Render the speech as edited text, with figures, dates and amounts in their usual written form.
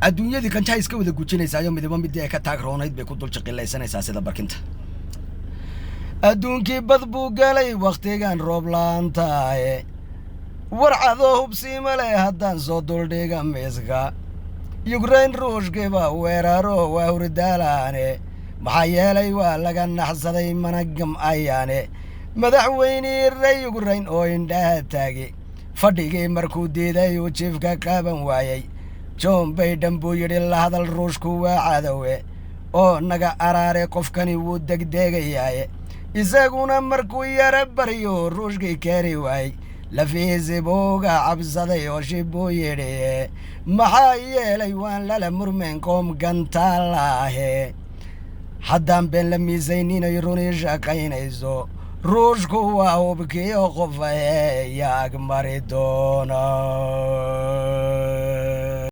adduunyadii kan jaa iska wada gujinaysaa midaba mid ay ka taagroonayd bay ku dul shaqileysanaysaa sida barkinta adduunkii bad buu galay waqtigan roob laanta warcado hubsiima leh haddaan soo duldhiga miiska Ukraine ruushkiiba weeraro waa hurdaalaane maxaa yeelay waa laga naxsaday managam ayaane madaxweynihii Ukraine oo indhaha taagay fadhigii markuu diiday uu jiifka qaaban waayay John Biden buu yidhi la hadal ruushku waa cadowe oo naga araare qofkani wuu degdegayaye isaguna markuu yara baryo ruushkii keeri waayay lafiisi buuga cabsaday oo shibuu yidhi maxaa yeelay waan lala murmeen qoom gantaalaahe haddaan been la miisayninay runi shaqaynayso ruushku waa hubkii oo qofaye yaag mari doona